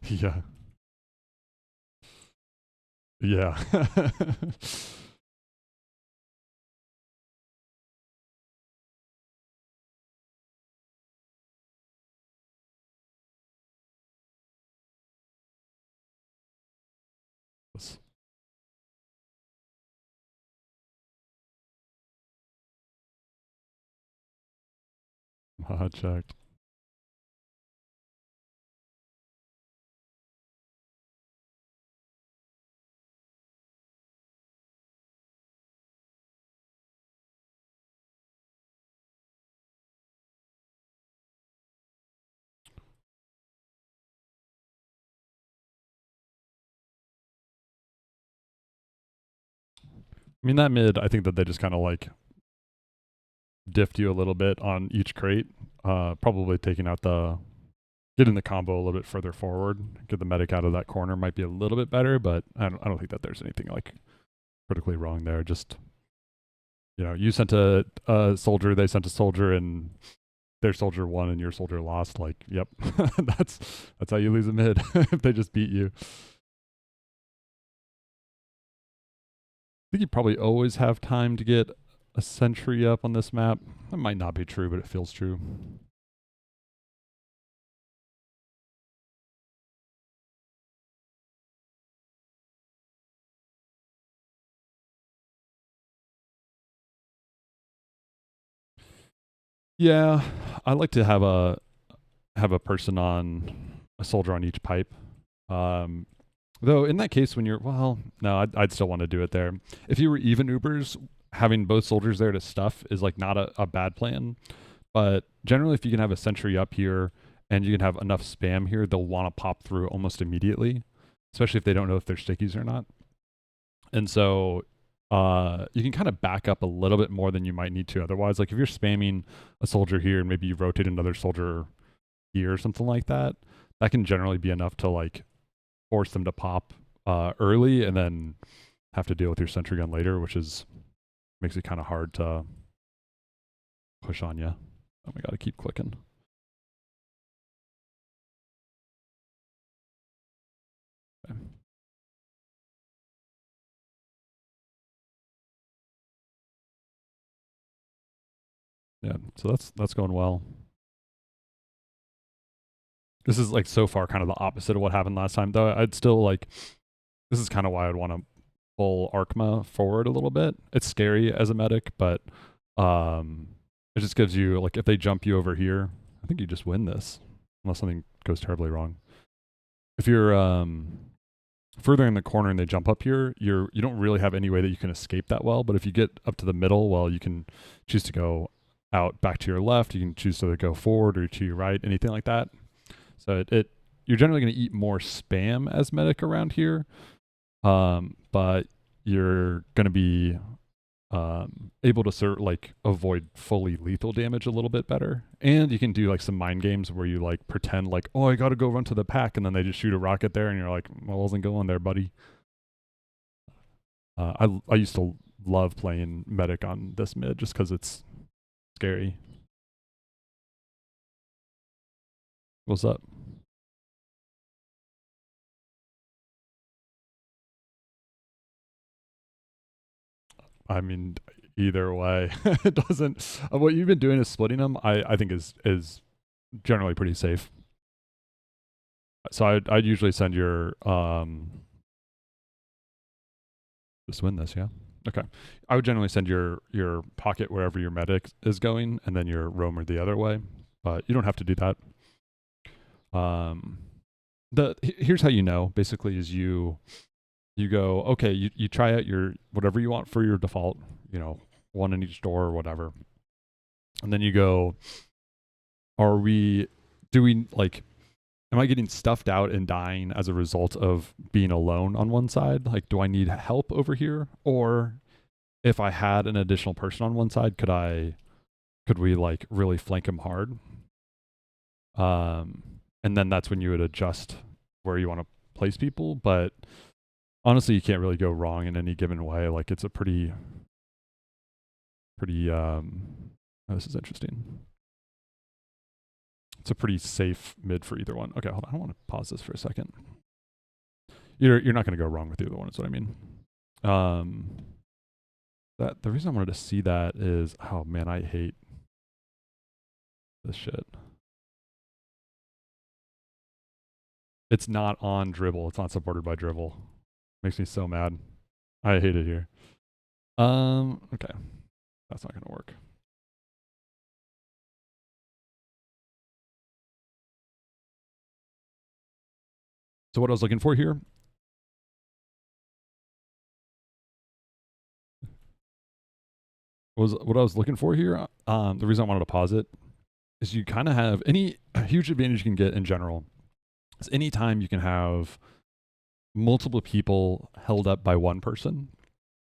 Yeah. Yeah. Checked. I mean, that mid, I think that they just kind of like diffed you a little bit on each crate. Probably taking out getting the combo a little bit further forward, get the medic out of that corner might be a little bit better, but I don't think that there's anything like critically wrong there. Just, you sent a soldier, they sent a soldier, and their soldier won and your soldier lost. Like, yep, that's that's how you lose a mid if they just beat you. I think you probably always have time to get a sentry up on this map. That might not be true, but it feels true. Yeah, I like to have a person on a soldier on each pipe. Um, though in that case, when you're no, I'd still want to do it there. If you were even Ubers, having both soldiers there to stuff is like not a bad plan. But generally, if you can have a sentry up here and you can have enough spam here, they'll want to pop through almost immediately, especially if they don't know if they're stickies or not. And so you can kind of back up a little bit more than you might need to otherwise. Like if you're spamming a soldier here and maybe you rotate another soldier here or something like that, that can generally be enough to like force them to pop early and then have to deal with your sentry gun later, which is makes it kind of hard to push on you. Oh my god, I keep clicking. Okay. Yeah, so that's going well. This is like so far kind of the opposite of what happened last time, though. I'd still like this is kind of why I'd want to pull Arkma forward a little bit. It's scary as a medic, but um, it just gives you like if they jump you over here, I think you just win this unless something goes terribly wrong. If you're further in the corner and they jump up here, you don't really have any way that you can escape that well. But if you get up to the middle, well, you can choose to go out back to your left. You can choose to go forward or to your right, anything like that. So it you're generally going to eat more spam as medic around here, but you're going to be able to like avoid fully lethal damage a little bit better. And you can do like some mind games where you like pretend like, oh, I got to go run to the pack, and then they just shoot a rocket there, and you're like, well, I wasn't going there, buddy. I used to love playing medic on this mid just because it's scary. What's up? I mean, either way, it doesn't. What you've been doing is splitting them. I think is generally pretty safe. So I'd usually send your just win this, yeah. Okay. I would generally send your pocket wherever your medic is going, and then your roamer the other way. But you don't have to do that. Um, here's how you know. Basically, is you go okay. You try out your whatever you want for your default. One in each door or whatever, and then you go. Are we? Do we like? Am I getting stuffed out and dying as a result of being alone on one side? Like, do I need help over here, or if I had an additional person on one side, could we like really flank him hard? And then that's when you would adjust where you want to place people. But honestly, you can't really go wrong in any given way. Like it's a pretty oh, this is interesting. It's a pretty safe mid for either one. Okay, hold on. I want to pause this for a second. You're not going to go wrong with either one. Is what I mean. That the reason I wanted to see that is, oh man, I hate this shit. It's not on dribble. It's not supported by dribble. Makes me so mad. I hate it here. Okay. That's not gonna work. So what I was looking for here was what I was looking for here. The reason I wanted to pause it is you kind of have a huge advantage you can get in general is anytime you can have multiple people held up by one person,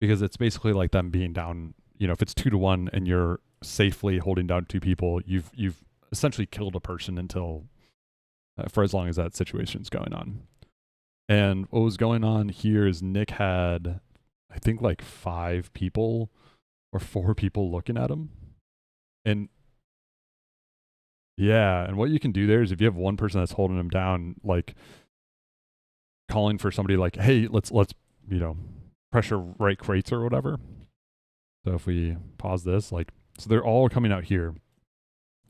because it's basically like them being down. If it's 2-1 and you're safely holding down two people, you've essentially killed a person until for as long as that situation's going on. And what was going on here is Nick had, I think, like 5 people or 4 people looking at him. And yeah, and what you can do there is if you have one person that's holding him down, like calling for somebody like, hey, let's pressure right crates or whatever. So if we pause this, like, so they're all coming out here.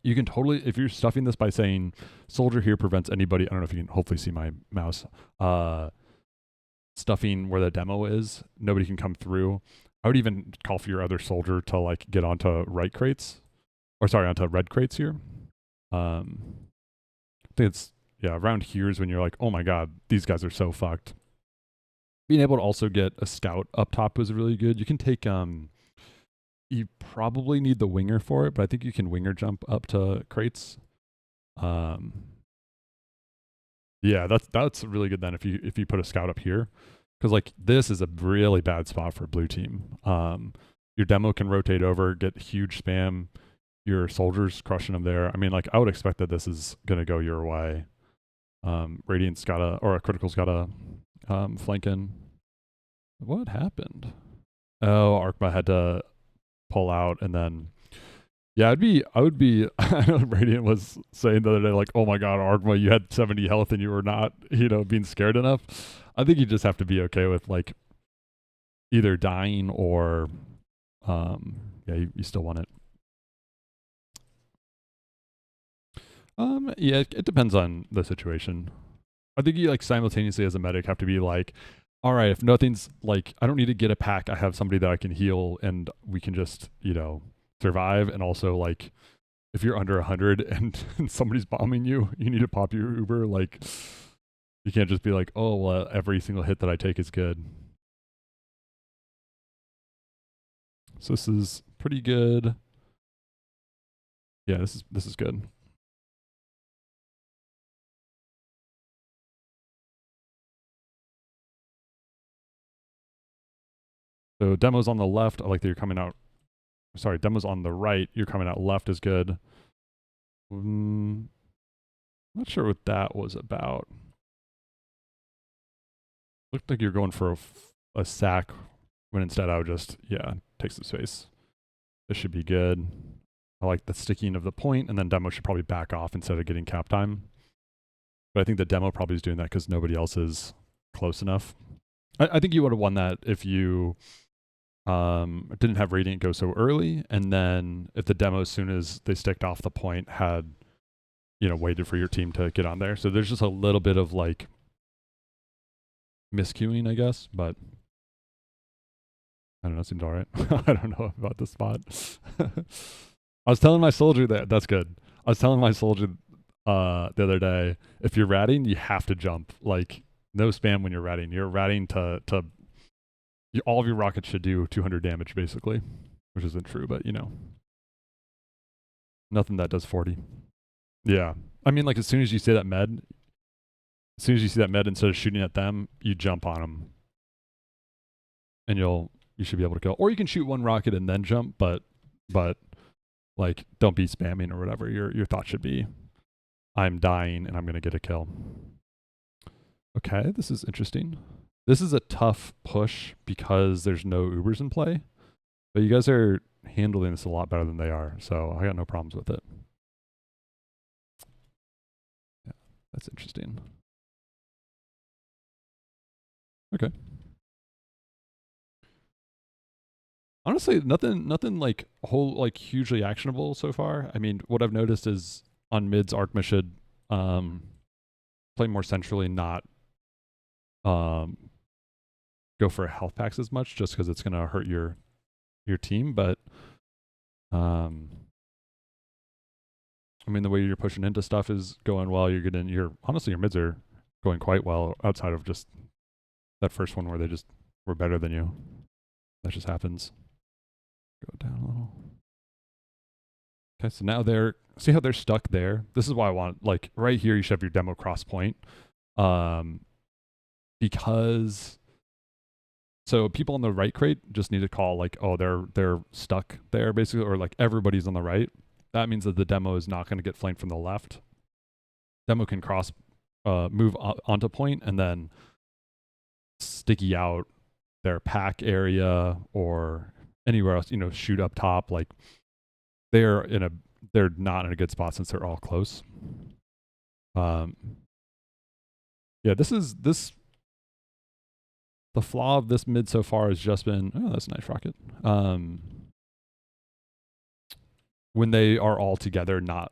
You can totally, if you're stuffing this by saying soldier here prevents anybody, I don't know if you can hopefully see my mouse, stuffing where the demo is, nobody can come through. I would even call for your other soldier to like get onto right crates, or sorry, onto red crates here. I think it's, yeah, around here is when you're like, oh my God, these guys are so fucked. Being able to also get a scout up top was really good. You can take, you probably need the winger for it, but I think you can winger jump up to crates. Yeah, that's really good then if you put a scout up here, because like this is a really bad spot for blue team. Your demo can rotate over, get huge spam. Your soldiers crushing them there. I mean, like I would expect that this is gonna go your way. Radiant's got or a critical's got a flank in. What happened? Oh, Arkma had to pull out, and then yeah, I would be I know Radiant was saying the other day, like, oh my God, Arkma, you had 70 health and you were not, being scared enough. I think you just have to be okay with like either dying or yeah, you still want it. Yeah, it depends on the situation. I think you like simultaneously as a medic have to be like, all right, if nothing's like, I don't need to get a pack. I have somebody that I can heal and we can just, survive. And also like, if you're under 100 and somebody's bombing you, you need to pop your Uber. Like, you can't just be like, oh, well, every single hit that I take is good. So this is pretty good. Yeah, this is good. So demos on the left, I like that you're coming out. Sorry, demos on the right, you're coming out left is good. Not sure what that was about. Looked like you're going for a sack when instead I would just, yeah, take some space. This should be good. I like the sticking of the point, and then demo should probably back off instead of getting cap time. But I think the demo probably is doing that because nobody else is close enough. I think you would have won that if you didn't have Radiant go so early, and then if the demo, as soon as they sticked off the point, had waited for your team to get on there. So there's just a little bit of like miscuing, I guess, but I don't know, it seems all right. I don't know about this spot. I was telling my soldier that's good. I was telling my soldier the other day, if you're ratting, you have to jump. Like, no spam when you're ratting. You're ratting to all of your rockets should do 200 damage, basically, which isn't true, but nothing that does 40. Yeah. I mean, like, as soon as you see that med, instead of shooting at them, you jump on them. And you should be able to kill. Or you can shoot one rocket and then jump, but like, don't be spamming or whatever. Your thought should be, I'm dying and I'm going to get a kill. Okay, this is interesting. This is a tough push because there's no Ubers in play, but you guys are handling this a lot better than they are, so I got no problems with it. That's interesting. Okay. Honestly, nothing like whole like hugely actionable so far. I mean, what I've noticed is on mids, Arcma should um, play more centrally, not um, go for health packs as much, just because it's gonna hurt your team. But um, I mean, the way you're pushing into stuff is going well. You're getting your honestly your mids are going quite well outside of just that first one where they just were better than you. That just happens. Go down a little. Okay, so now they're see how they're stuck there. This is why I want like right here you should have your demo cross point. Um because so people on the right crate just need to call like, oh, they're stuck there basically, or like everybody's on the right. That means that the demo is not going to get flanked from the left. Demo can cross move onto point and then sticky out their pack area or anywhere else, shoot up top. Like they're not in a good spot since they're all close. Um, yeah, the flaw of this mid so far has just been, oh, that's a nice rocket. When they are all together, not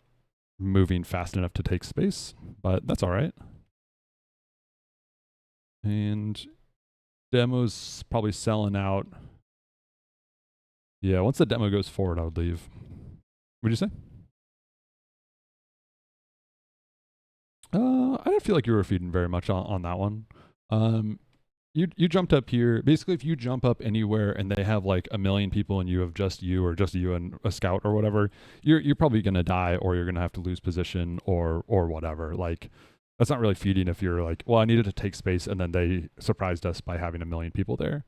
moving fast enough to take space, but that's all right. And demo's probably selling out. Yeah, once the demo goes forward, I would leave. What'd you say? I don't feel like you were feeding very much on that one. You jumped up here. Basically, if you jump up anywhere and they have like a million people and you have just you and a scout or whatever, you're probably gonna die or you're gonna have to lose position or whatever. Like that's not really feeding if you're like, well, I needed to take space and then they surprised us by having a million people there.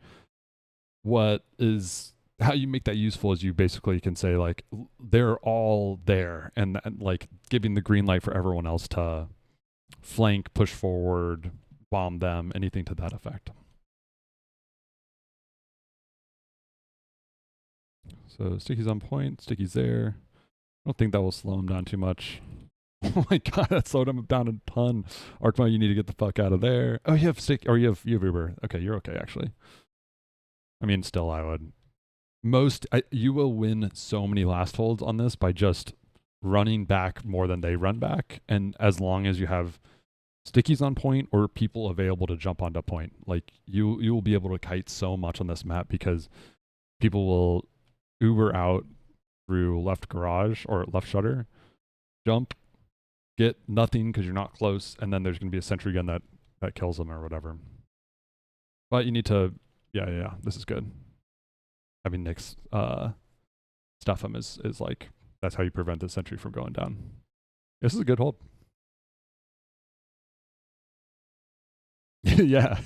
What is how you make that useful is you basically can say like they're all there and like giving the green light for everyone else to flank, push forward, bomb them, anything to that effect. So Sticky's on point, Sticky's there. I don't think that will slow him down too much. Oh my god, that slowed him down a ton. Arcmo, you need to get the fuck out of there. Oh, you have Stick, or you have Uber. Okay, you're okay actually. I mean, still, I would. You will win so many last holds on this by just running back more than they run back, and as long as you have stickies on point or people available to jump onto point, like you will be able to kite so much on this map because people will Uber out through left garage or left shutter, jump, get nothing because you're not close, and then there's going to be a sentry gun that kills them or whatever. But you need to, yeah, this is good. Having Nyx stuff him is like, that's how you prevent the sentry from going down. This is a good hold. Yeah.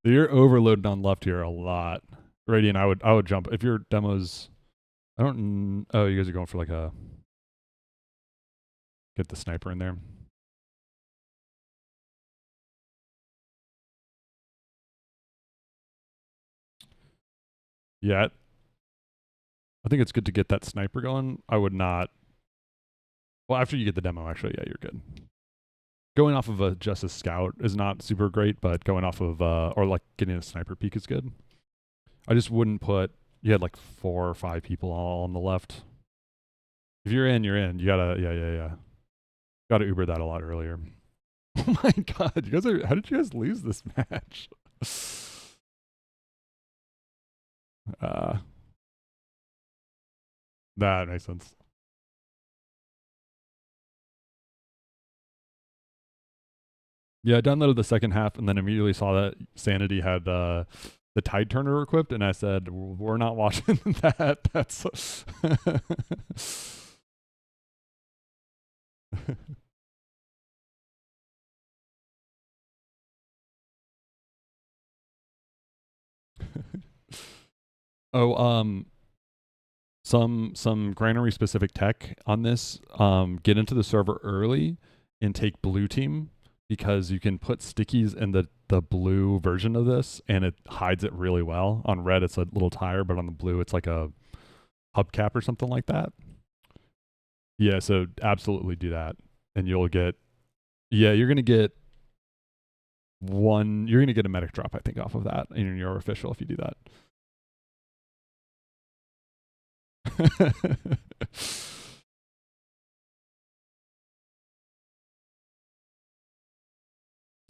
You're overloaded on left here a lot. Radiant, I would jump. If your demos, I don't, oh, you guys are going for like a, get the sniper in there. Yeah. I think it's good to get that sniper going. I would not, well, after you get the demo, actually, yeah, you're good. Going off of just a scout is not super great, but going off of, or like getting a sniper peek is good. I just wouldn't put, you had like 4 or 5 people all on the left. If you're in, you're in. You gotta, yeah. Gotta Uber that a lot earlier. Oh my god, you guys are, how did you guys lose this match? That makes sense. Yeah, I downloaded the second half and then immediately saw that Sanity had the Tide Turner equipped, and I said, we're not watching that. That's oh, some granary specific tech on this. Get into the server early and take blue team because you can put stickies in the blue version of this and it hides it really well. On red it's a little tire, but on the blue it's like a hubcap or something like that. Yeah, so absolutely do that and you'll get Yeah, you're gonna get one. You're gonna get a medic drop, I think, off of that in your official if you do that.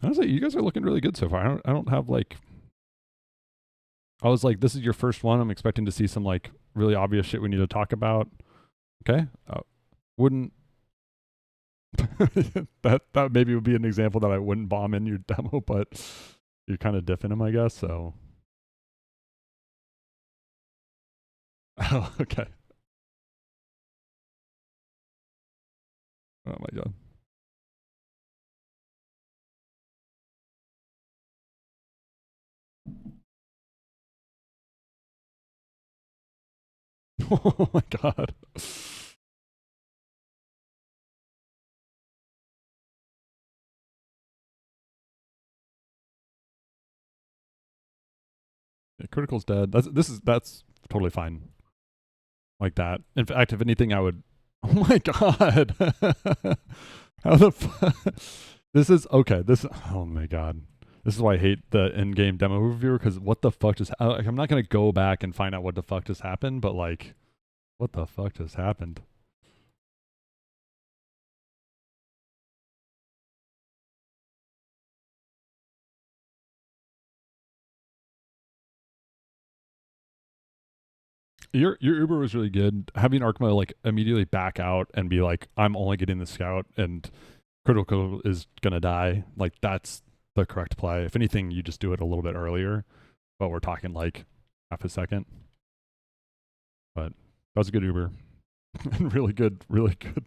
Honestly, you guys are looking really good so far. I don't have like. I was like, this is your first one. I'm expecting to see some like really obvious shit we need to talk about. Okay, wouldn't that maybe would be an example that I wouldn't bomb in your demo, but you're kind of diffing them, I guess. So, oh, okay. Oh my god. Oh my god. Yeah, critical's dead. That's totally fine. Like that. In fact, if anything, I would. Oh my god. How the fuck? This is okay. This. Oh my god. This is why I hate the in-game demo reviewer because what the fuck just? Like, I'm not gonna go back and find out what the fuck just happened, but like, what the fuck just happened? Your Uber was really good. Having Arkma like immediately back out and be like, I'm only getting the scout and critical is gonna die. Like that's the correct play. If anything, you just do it a little bit earlier, but we're talking like half a second. But that was a good Uber. And really good, really good.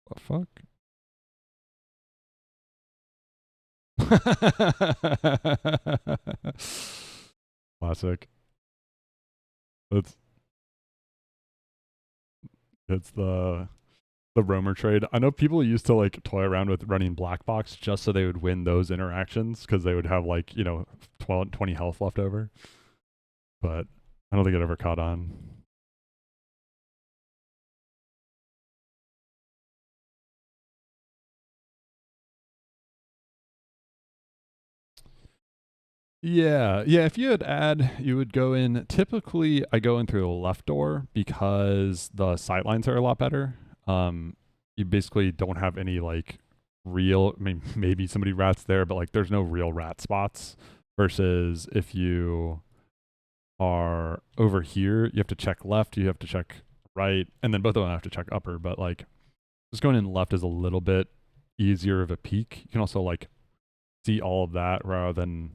The fuck? Classic. It's it's the roamer trade. I know people used to like toy around with running black box just so they would win those interactions because they would have like, 12, 20 health left over. But I don't think it ever caught on. Yeah, yeah. If you had add, you would go in. Typically, I go in through the left door because the sight lines are a lot better. You basically don't have any like real. I mean, maybe somebody rats there, but like, there's no real rat spots. Versus if you are over here, you have to check left, you have to check right, and then both of them have to check upper. But like, just going in left is a little bit easier of a peek. You can also like see all of that rather than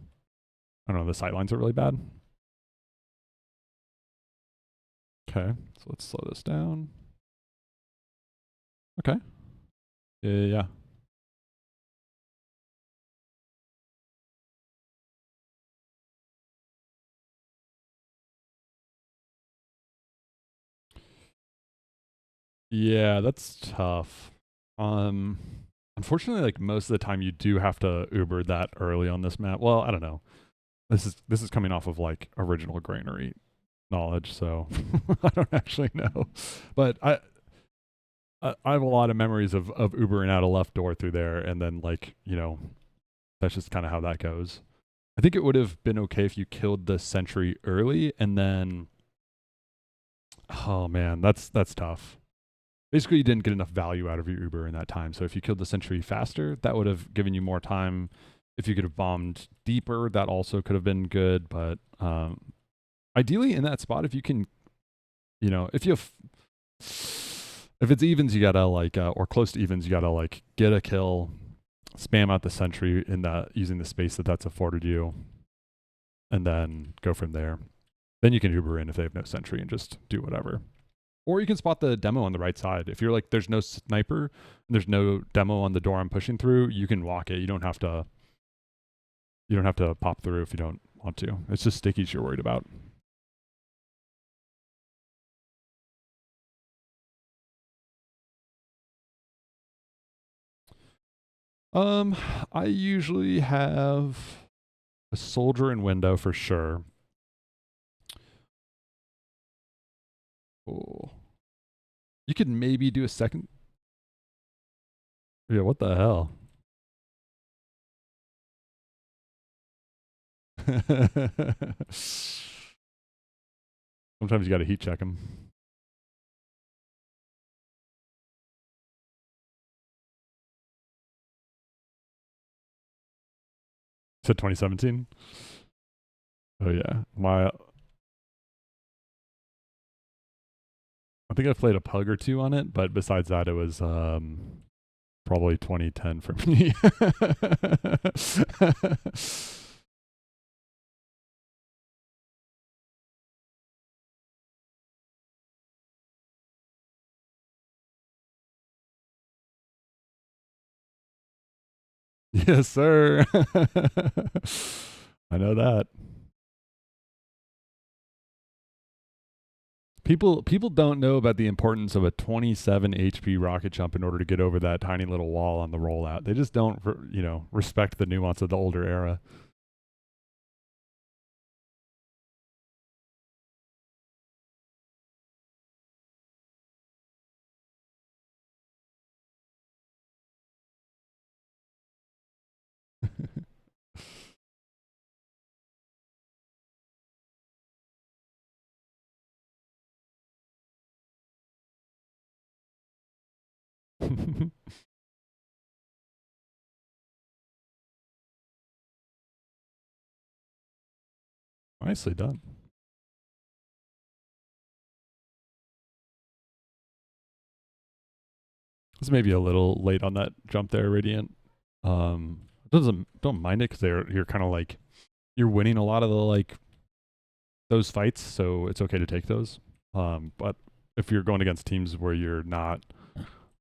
I don't know, the sightlines are really bad. Okay, so let's slow this down. Okay. Yeah, yeah, yeah. Yeah, that's tough. Um, Unfortunately, like most of the time, you do have to Uber that early on this map. Well, I don't know. This is coming off of like original granary knowledge, so I don't actually know. But I have a lot of memories of Ubering out a left door through there, and then like that's just kind of how that goes. I think it would have been okay if you killed the sentry early, and then oh man, that's tough. Basically, you didn't get enough value out of your Uber in that time. So if you killed the sentry faster, that would have given you more time. If you could have bombed deeper, that also could have been good. But ideally, in that spot, if you can, if you have if it's evens, you gotta like, or close to evens, you gotta like get a kill, spam out the sentry in that using the space that's afforded you, and then go from there. Then you can Uber in if they have no sentry and just do whatever. Or you can spot the demo on the right side. If you're like, there's no sniper, and there's no demo on the door I'm pushing through, you can walk it. You don't have to. You don't have to pop through if you don't want to. It's just stickies you're worried about. Um, I usually have a soldier in window for sure. Oh, you could maybe do a second. Yeah, what the hell? Sometimes you got to heat check them. To 2017. Oh yeah, I think I played a pug or two on it, but besides that, it was probably 2010 for me. Yes, sir. I know that. People don't know about the importance of a 27 HP rocket jump in order to get over that tiny little wall on the rollout. They just don't, respect the nuance of the older era. Nicely done. This may be a little late on that jump there, Radiant. Doesn't don't mind it because you're kind of like you're winning a lot of the like those fights, so it's okay to take those. But if you're going against teams where you're not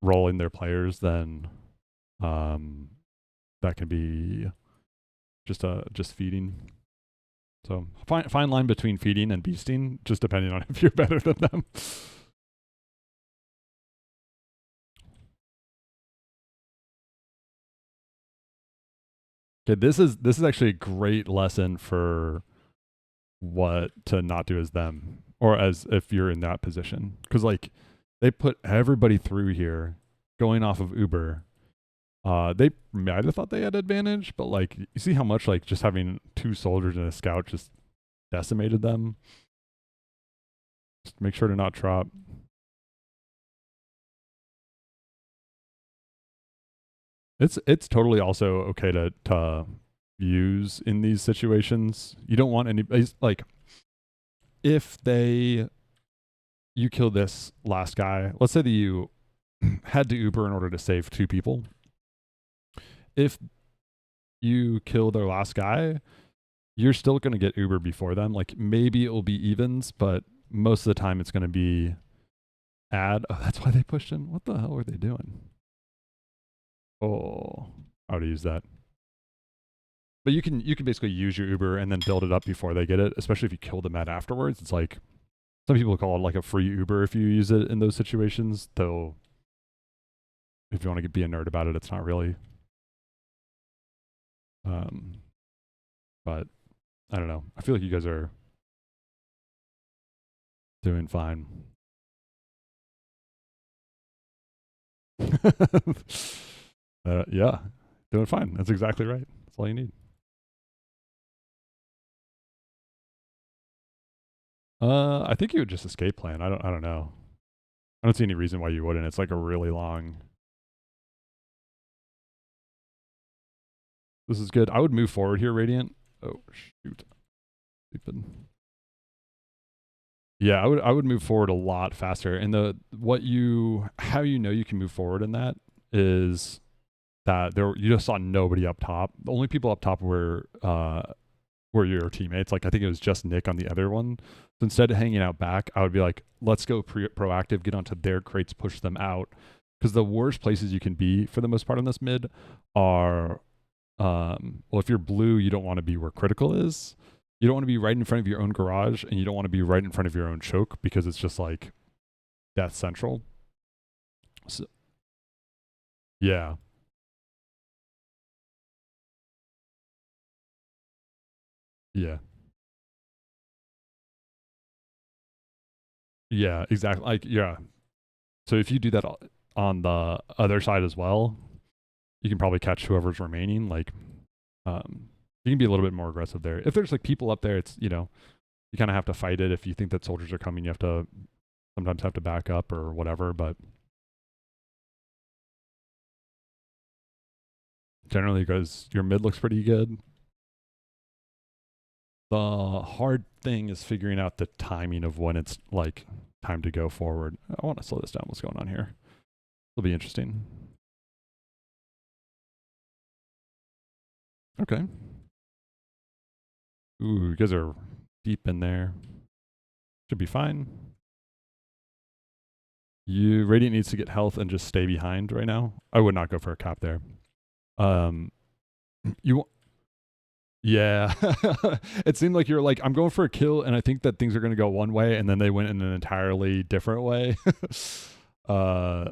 rolling their players, then um, that can be just feeding. So fine line between feeding and beasting, just depending on if you're better than them. Okay, this is actually a great lesson for what to not do as them or as if you're in that position, because like they put everybody through here going off of Uber. They might have thought they had advantage, but like you see how much like just having two soldiers and a scout just decimated them. Just make sure to not drop. It's totally also okay to use in these situations. You don't want any like if they you kill this last guy. Let's say that you had to Uber in order to save two people. If you kill their last guy, you're still going to get Uber before them. Like maybe it will be evens, but most of the time it's going to be add. Oh, that's why they pushed in. What the hell were they doing? Oh, I would have used that. But you can basically use your Uber and then build it up before they get it, especially if you kill them at afterwards. It's like some people call it like a free Uber if you use it in those situations. Though if you want to be a nerd about it, it's not really. Um, but I don't know. I feel like you guys are doing fine. Yeah, doing fine. That's exactly right. That's all you need. I think you would just escape plan. I don't know. I don't see any reason why you wouldn't. It's like a really long. This is good. I would move forward here, Radiant. Oh shoot, stupid. Yeah, I would move forward a lot faster. And the what you how you know you can move forward in that is that there you just saw nobody up top. The only people up top were your teammates. Like I think it was just Nick on the other one. So instead of hanging out back, I would be like, let's go proactive, get onto their crates, push them out. Because the worst places you can be for the most part on this mid are, well, if you're blue, you don't want to be where critical is. You don't want to be right in front of your own garage, and you don't want to be right in front of your own choke because it's just like death central. So, yeah, yeah. Yeah, exactly. Like, yeah. So if you do that on the other side as well, you can probably catch whoever's remaining. Like, you can be a little bit more aggressive there. If there's like people up there, it's, you know, you kind of have to fight it. If you think that soldiers are coming, you have to sometimes have to back up or whatever. But generally, because your mid looks pretty good, the hard thing is figuring out the timing of when it's like time to go forward. I want to slow this down. What's going on here? It'll be interesting. Okay. Ooh, you guys are deep in there. Should be fine. You Radiant needs to get health and just stay behind right now. I would not go for a cap there. Um, you Yeah. It seemed like you're like, I'm going for a kill, and I think that things are going to go one way, and then they went in an entirely different way. uh,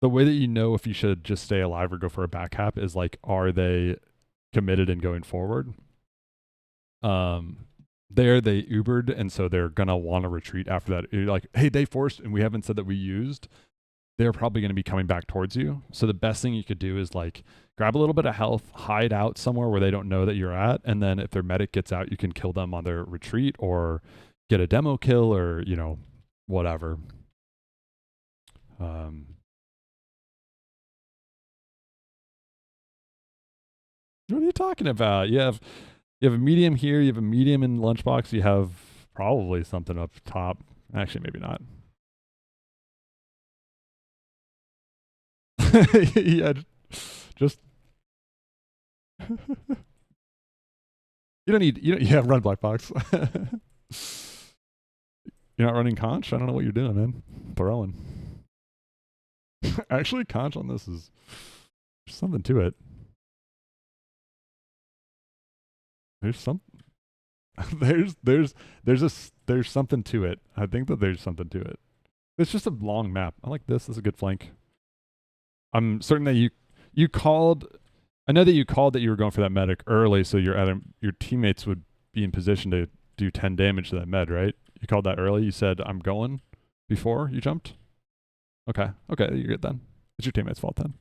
the way that you know if you should just stay alive or go for a back cap is like, are they committed and going forward? Um, there they Ubered, and so they're gonna want to retreat after that. You're like, hey, they forced, and we haven't said that we used. They're probably going to be coming back towards you. So the best thing you could do is like grab a little bit of health, hide out somewhere where they don't know that you're at, and then if their medic gets out, you can kill them on their retreat or get a demo kill or, you know, whatever. Um, what are you talking about? You have a medium here, you have a medium in lunchbox, you have probably something up top. Actually, maybe not. Yeah, just yeah, run black box. You're not running conch? I don't know what you're doing, man. Throwing. Actually, conch on this is there's something to it. There's some there's something to it. I think that there's something to it. It's just a long map. I like this. This is a good flank. I'm certain that you called. I know that you called that you were going for that medic early, so your teammates would be in position to do 10 damage to that med, right? You called that early. You said I'm going before you jumped. Okay, okay, you're good then. It's your teammate's fault then.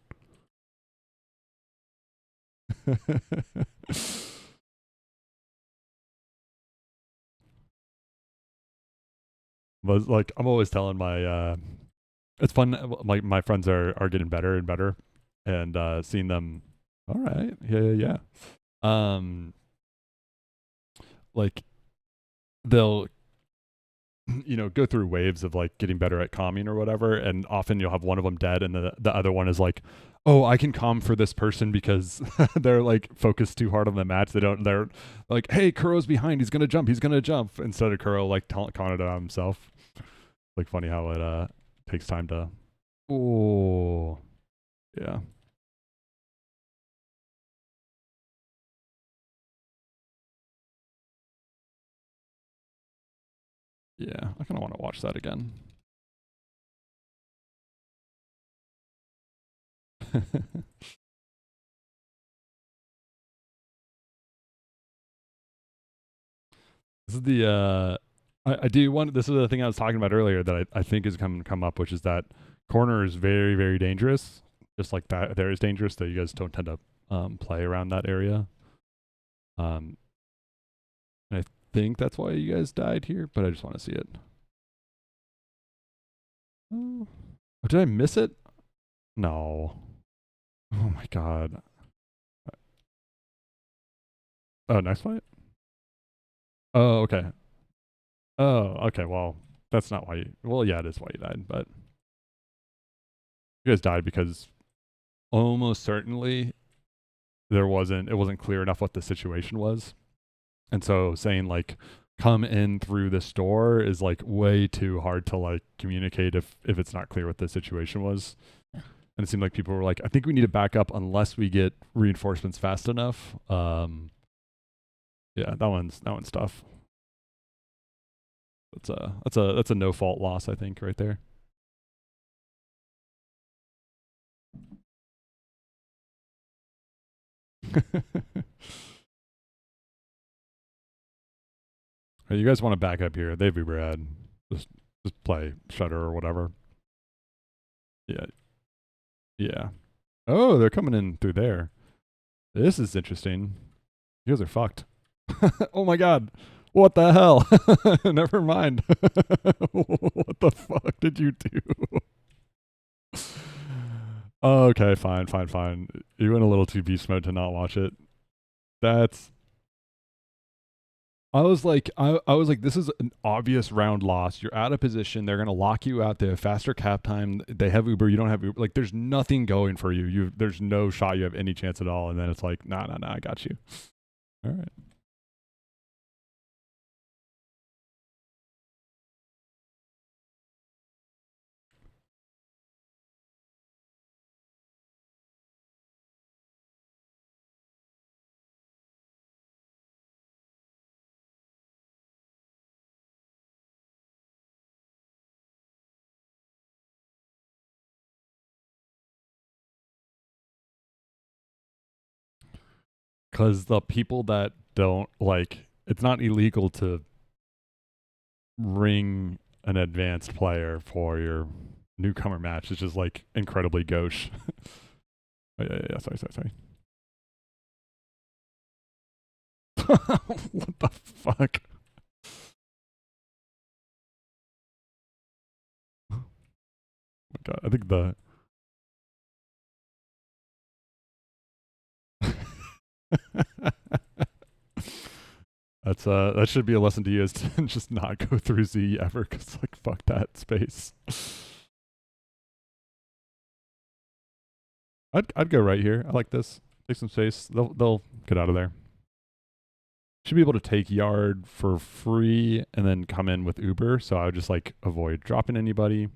But like I'm always telling it's fun. Like my friends are getting better and better, and seeing them. All right, yeah. Um, like they'll go through waves of like getting better at calming or whatever, and often you'll have one of them dead, and the other one is like, oh, I can calm for this person because they're like focused too hard on the match. They're like, hey, Kuro's behind. He's gonna jump instead of Kuro like calling it out himself. Like funny how it takes time to. Oh, yeah. Yeah, I kind of want to watch that again. This is the I do want this is the thing I was talking about earlier that I think is come up, which is that corner is very, very dangerous. Just like that there is dangerous, that you guys don't tend to play around that area. Um and I think that's why you guys died here, but I just want to see it. Oh, did I miss it? No. Oh my god. Oh, next fight? Oh, okay. Oh, okay. Well, that's not why you. Well, yeah, it is why you died, but you guys died because almost certainly it wasn't clear enough what the situation was, and so saying like come in through this door is like way too hard to like communicate if it's not clear what the situation was. And it seemed like people were like, I think we need to back up unless we get reinforcements fast enough. Yeah, that one's tough. That's a no fault loss, I think, right there. Hey, you guys want to back up here? They'd be rad. Just just play Shutter or whatever. Yeah, yeah. Oh, they're coming in through there. This is interesting. You guys are fucked. Oh my god. What the hell? Never mind. What the fuck did you do? Okay, fine, fine, fine. You went a little too beast mode to not watch it. That's I was like, this is an obvious round loss. You're out of position. They're gonna lock you out. They have faster cap time. They have Uber. You don't have Uber. Like, there's nothing going for you. There's no shot you have any chance at all. And then it's like, nah, nah, nah, I got you. All right. Because the people that don't like, it's not illegal to ring an advanced player for your newcomer match. It's just like incredibly gauche. Oh, yeah, yeah, yeah. Sorry, sorry, sorry. What the fuck? Oh my god, I think the that's that should be a lesson to you is to just not go through Z ever because like fuck that space. I'd go right here. I like this. Take some space. They'll get out of there. Should be able to take yard for free and then come in with Uber. So I would just like avoid dropping anybody.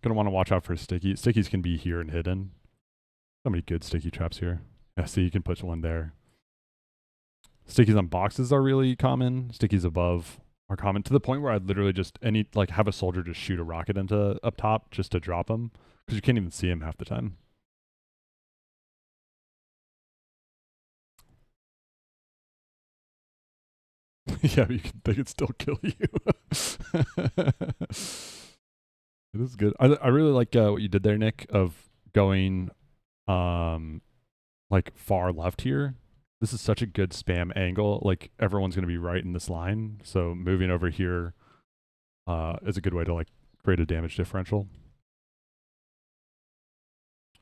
Gonna want to watch out for sticky. Stickies can be here and hidden. So many good sticky traps here. Yeah, see, you can put one there. Stickies on boxes are really common. Stickies above are common to the point where I'd literally just have a soldier just shoot a rocket into up top just to drop them because you can't even see him half the time. Yeah, they could still kill you. It is good. I really like what you did there, Nick, of going um like far left here. This is such a good spam angle. Like everyone's gonna be right in this line. So moving over here is a good way to like create a damage differential.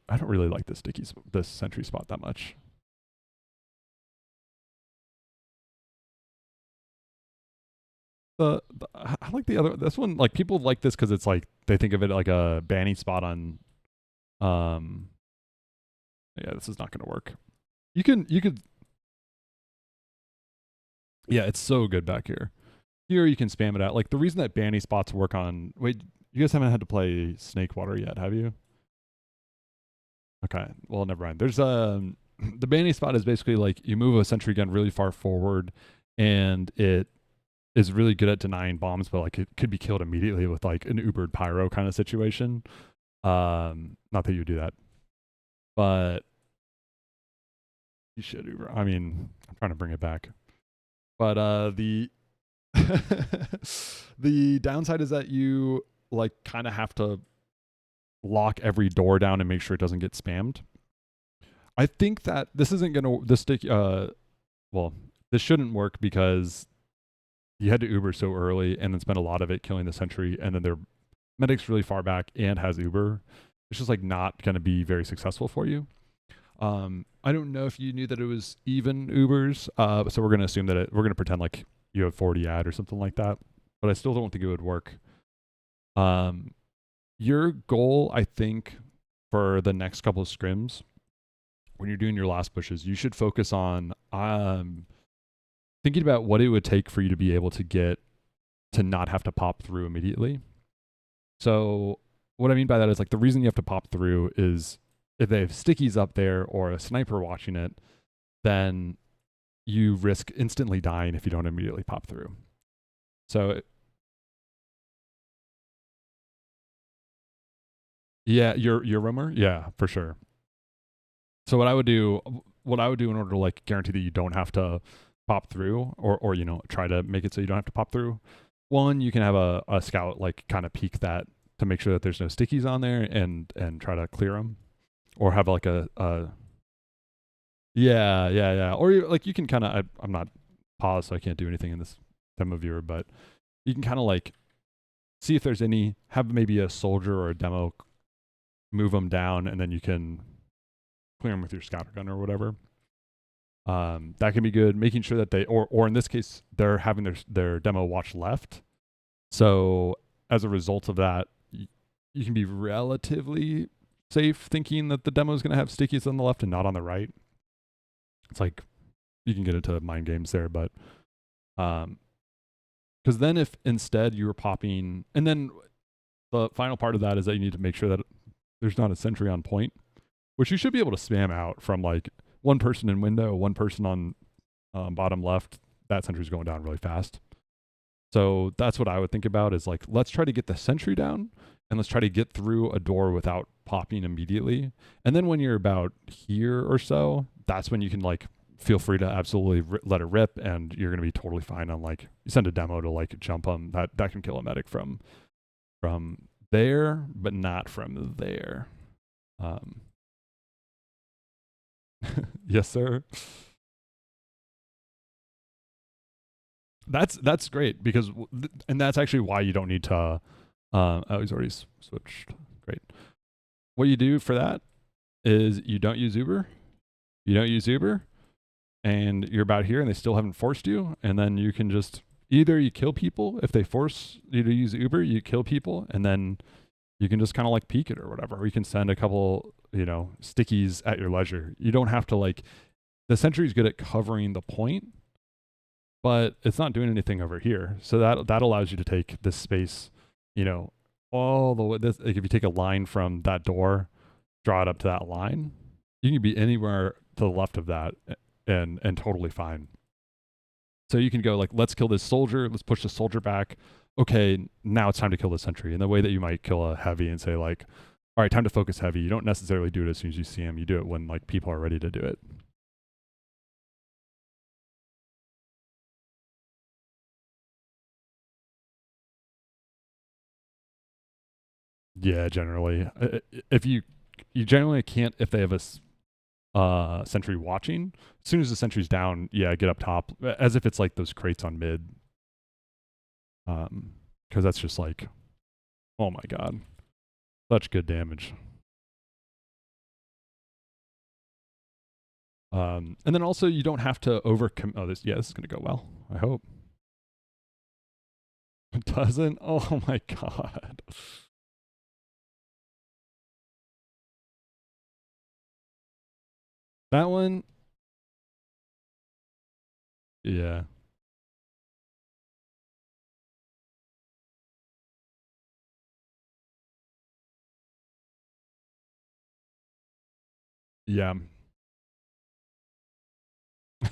I don't really like this sentry spot that much. I like the other this one. Like people like this because it's like they think of it like a banning spot on. Um, yeah, this is not going to work. You could yeah, it's so good back here. Here you can spam it out. Like the reason that banning spots work on. Wait, you guys haven't had to play Snake Water yet, have you? Okay, well never mind. There's the banning spot is basically like you move a sentry gun really far forward, and it is really good at denying bombs, but like it could be killed immediately with like an Ubered pyro kind of situation. Not that you do that, but you should Uber. I mean, I'm trying to bring it back, but the the downside is that you like kind of have to lock every door down and make sure it doesn't get spammed. I think that this isn't gonna this stick. Well, this shouldn't work because you had to Uber so early and then spend a lot of it killing the sentry, and then their medic's really far back and has Uber. It's just like not going to be very successful for you. I don't know if you knew that it was even Ubers, so we're going to assume that we're going to pretend like you have 40 ad or something like that, but I still don't think it would work. Your goal, I think, for the next couple of scrims, when you're doing your last pushes, you should focus on thinking about what it would take for you to be able to get to not have to pop through immediately. So what I mean by that is like the reason you have to pop through is if they have stickies up there or a sniper watching it, then you risk instantly dying if you don't immediately pop through. So yeah, your roamer, yeah, for sure. So what I would do in order to like guarantee that you don't have to pop through, or you know, try to make it so you don't have to pop through. One, you can have a scout like kind of peek that to make sure that there's no stickies on there and try to clear them, or have like a yeah, or like you can kind of I'm not paused so I can't do anything in this demo viewer, but you can kind of like see if there's any, have maybe a soldier or a demo move them down, and then you can clear them with your scatter gun or whatever. That can be good. Making sure that they, or in this case, they're having their demo watch left. So as a result of that, you can be relatively safe thinking that the demo is going to have stickies on the left and not on the right. It's like you can get into mind games there, but because then if instead you were popping, and then the final part of that is that you need to make sure that there's not a sentry on point, which you should be able to spam out from like one person in window, one person on bottom left. That sentry's going down really fast. So that's what I would think about is like, let's try to get the sentry down and let's try to get through a door without popping immediately. And then when you're about here or so, that's when you can like feel free to absolutely let it rip, and you're going to be totally fine on like, you send a demo to like jump them. That can kill a medic from there, but not from there. Yes, sir. That's great because, and that's actually why you don't need to. Oh, he's already switched. Great. What you do for that is you don't use Uber. You don't use Uber, and you're about here, and they still haven't forced you, and then you can just either you kill people if they force you to use Uber, you kill people, and then you can just kind of like peek it or whatever. Or you can send a couple, you know, stickies at your leisure. You don't have to like. The sentry's good at covering the point, but it's not doing anything over here. So that allows you to take this space, you know, all the way. This, like if you take a line from that door, draw it up to that line, you can be anywhere to the left of that, and totally fine. So you can go like, let's kill this soldier. Let's push the soldier back. Okay, now it's time to kill the sentry. In the way that you might kill a heavy and say like, all right, time to focus heavy. You don't necessarily do it as soon as you see him. You do it when like people are ready to do it. Yeah, generally, if you generally can't if they have a sentry watching. As soon as the sentry's down, yeah, get up top as if it's like those crates on mid. Because that's just like, oh my god, such good damage. And then also you don't have to overcome. Oh, this is gonna go well. I hope. It doesn't. Oh my god. That one. Yeah. Yeah.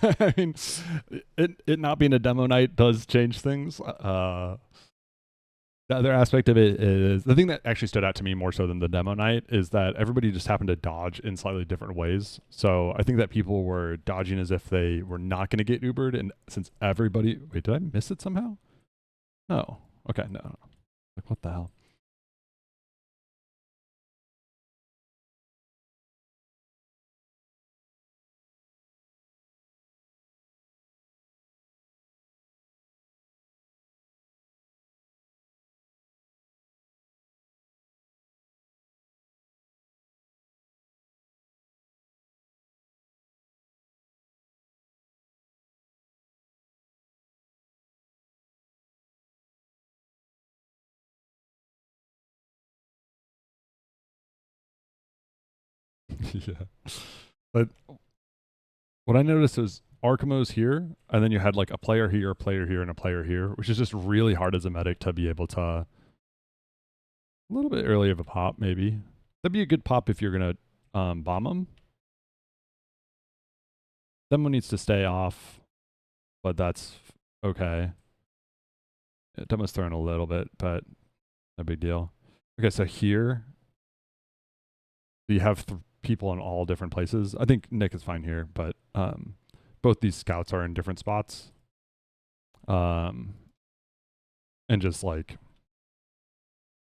I mean, it not being a demo night does change things. The other aspect of it is the thing that actually stood out to me more so than the demo night is that everybody just happened to dodge in slightly different ways. So I think that people were dodging as if they were not going to get Ubered, and since everybody, wait, did I miss it somehow? No. Okay, no. Like what the hell? Yeah. But what I noticed is Archimo's here, and then you had like a player here, and a player here, which is just really hard as a medic to be able to a little bit early of a pop, maybe. That'd be a good pop if you're gonna bomb them. Someone needs to stay off, but that's okay. Demo's thrown a little bit, but no big deal. Okay, so here you have people in all different places. I think Nick is fine here, but both these scouts are in different spots. And just like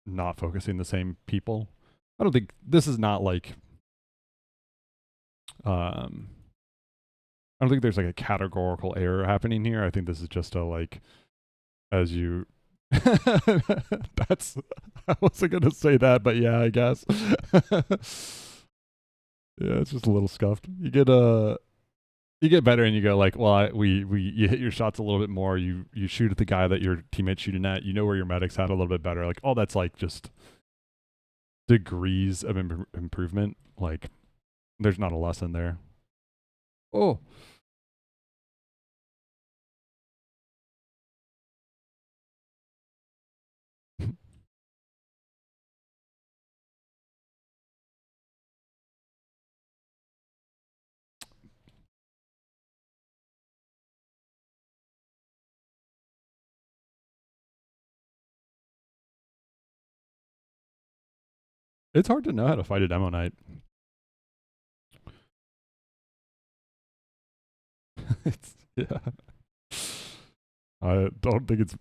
not focusing the same people. I don't think this is not like um I don't think there's like a categorical error happening here. I think this is just a like as you that's I wasn't gonna say that, but yeah, I guess. Yeah, it's just a little scuffed. You get better and you go like, well, we you hit your shots a little bit more. You shoot at the guy that your teammate's shooting at. You know where your medic's at a little bit better. Like, all that's like just degrees of improvement. Like, there's not a lesson there. Oh, it's hard to know how to fight a demo night. It's yeah. I don't think it's.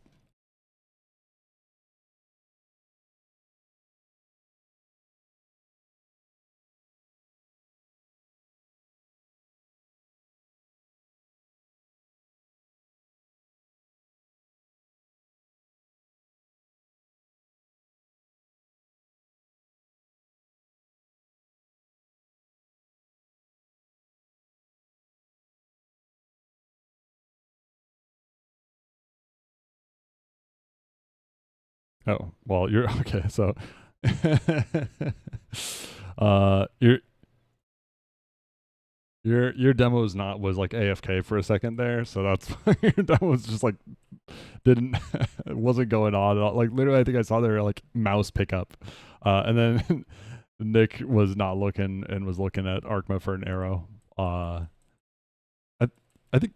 Oh well, you're okay. So, your your demo was like AFK for a second there, so that's your demo was just like didn't it wasn't going on at all. Like literally, I think I saw their like mouse pickup, and then Nick was not looking and was looking at Arkma for an arrow. I I think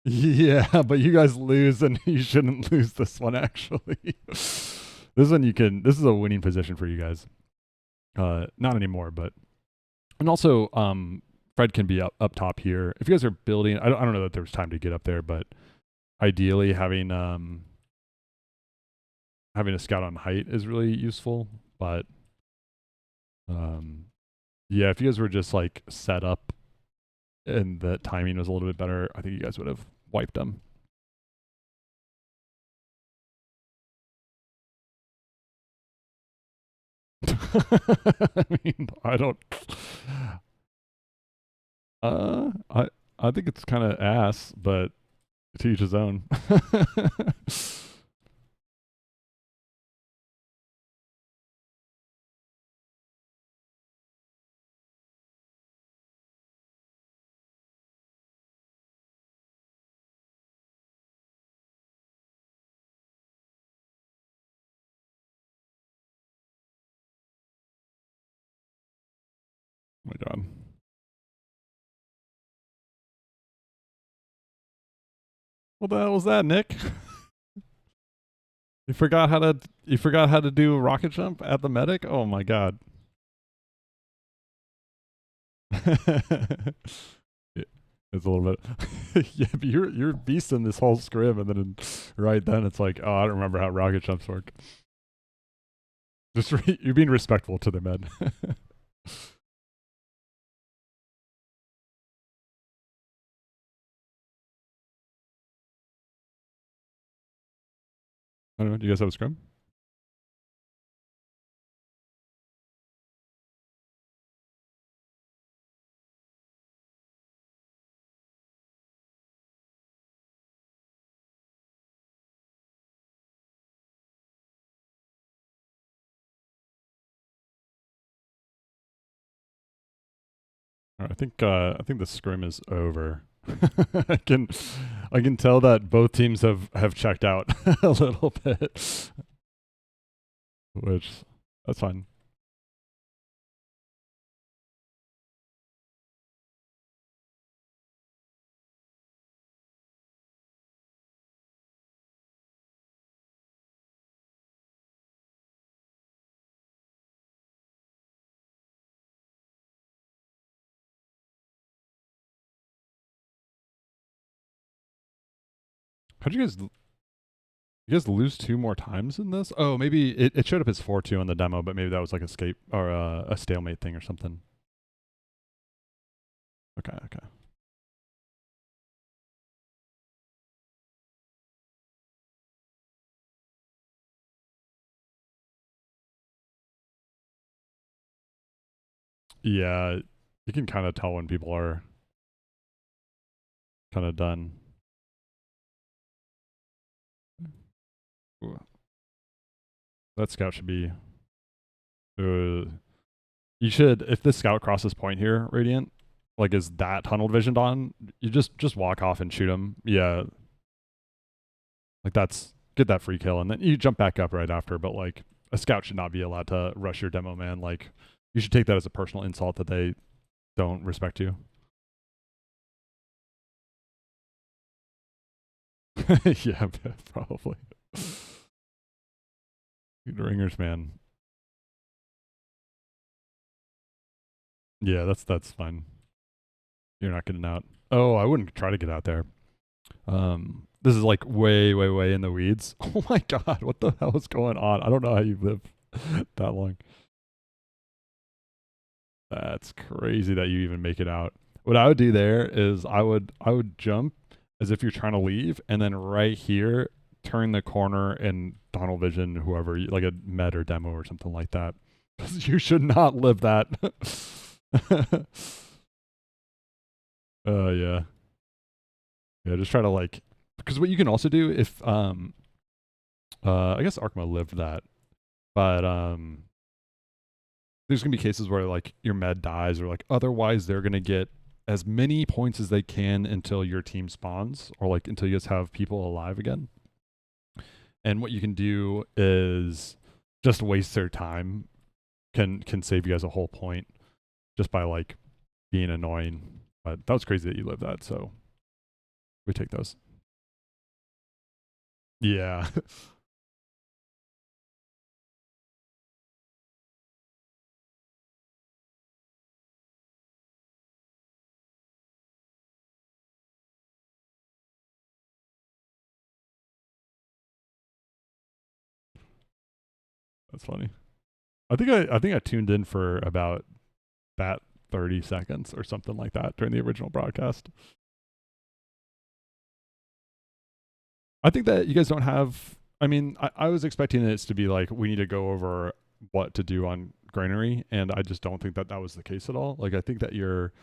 yeah, but you guys lose, and you shouldn't lose this one actually. This one you can. This is a winning position for you guys. Not anymore, but and also Fred can be up top here if you guys are building. I don't know that there's time to get up there, but ideally having a scout on height is really useful. But yeah, if you guys were just like set up and the timing was a little bit better, I think you guys would have wiped them. I mean, I don't. I think it's kind of ass, but to each his own. Oh my god. What the hell was that, Nick? You forgot how to do a rocket jump at the medic? Oh my god. It's a little bit. Yeah, but you're beasting this whole scrim, and then right then it's like, oh, I don't remember how rocket jumps work. Just you're being respectful to the med. I don't know. Do you guys have a scrim? I think the scrim is over. I can I can tell that both teams have checked out a little bit, which that's fine. How'd you guys lose two more times in this? Oh, maybe it showed up as 4-2 in the demo, but maybe that was like escape or a stalemate thing or something. Okay, okay. Yeah, you can kind of tell when people are kind of done. Ooh, that scout should be. Uh, you should, if this scout crosses point here, Radiant, like is that tunnel visioned on? You just walk off and shoot him. Yeah, like that's get that free kill, and then you jump back up right after. But like a scout should not be allowed to rush your demo man. Like you should take that as a personal insult that they don't respect you. Yeah, probably. Ringers, man. Yeah, that's fine. You're not getting out. Oh, I wouldn't try to get out there. This is like way, way, way in the weeds. Oh my god, what the hell is going on? I don't know how you live that long. That's crazy that you even make it out. What I would do there is I would jump as if you're trying to leave, and then right here turn the corner and tunnel vision whoever you, like a med or demo or something like that. Because you should not live that. Yeah. Yeah, just try to like because what you can also do if I guess Arkma lived that, but there's gonna be cases where like your med dies or like otherwise they're gonna get as many points as they can until your team spawns or like until you guys have people alive again. And what you can do is just waste their time can save you guys a whole point just by like being annoying. But that was crazy that you lived that, so we take those. Yeah. That's funny. I think I tuned in for about that 30 seconds or something like that during the original broadcast. I think that you guys don't have. I mean, I was expecting this to be like we need to go over what to do on granary, and I just don't think that that was the case at all. Like I think that your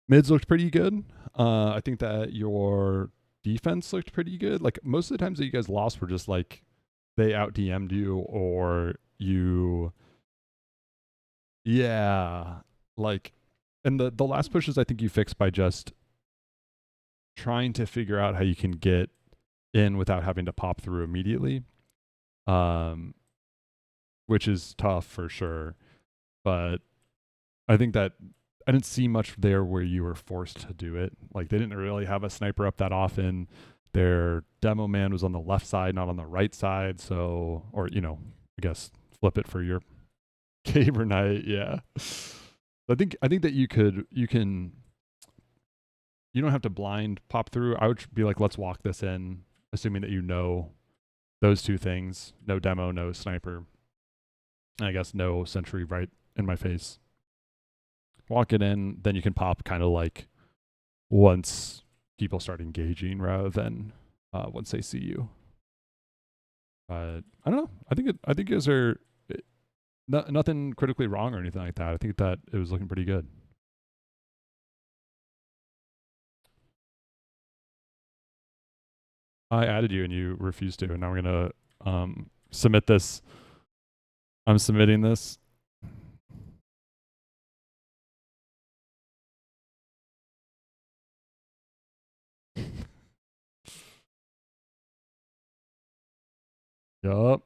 mids looked pretty good. I think that your defense looked pretty good. Like most of the times that you guys lost were just like they out DM'd you or you. Yeah, like, and the last pushes I think you fixed by just trying to figure out how you can get in without having to pop through immediately. Um, which is tough for sure. But I think that I didn't see much there where you were forced to do it. Like they didn't really have a sniper up that often. Their demo man was on the left side, not on the right side. So, or I guess flip it for your gamer night. Yeah. I think that you don't have to blind pop through. I would be like, let's walk this in, assuming that you know those two things: no demo, no sniper. I guess no sentry right in my face. Walk it in, then you can pop kind of like once people start engaging rather than once they see you. But I don't know. I think you guys are nothing critically wrong or anything like that. I think that it was looking pretty good. I added you and you refused to, and now I'm gonna submit this. I'm submitting this. Yup.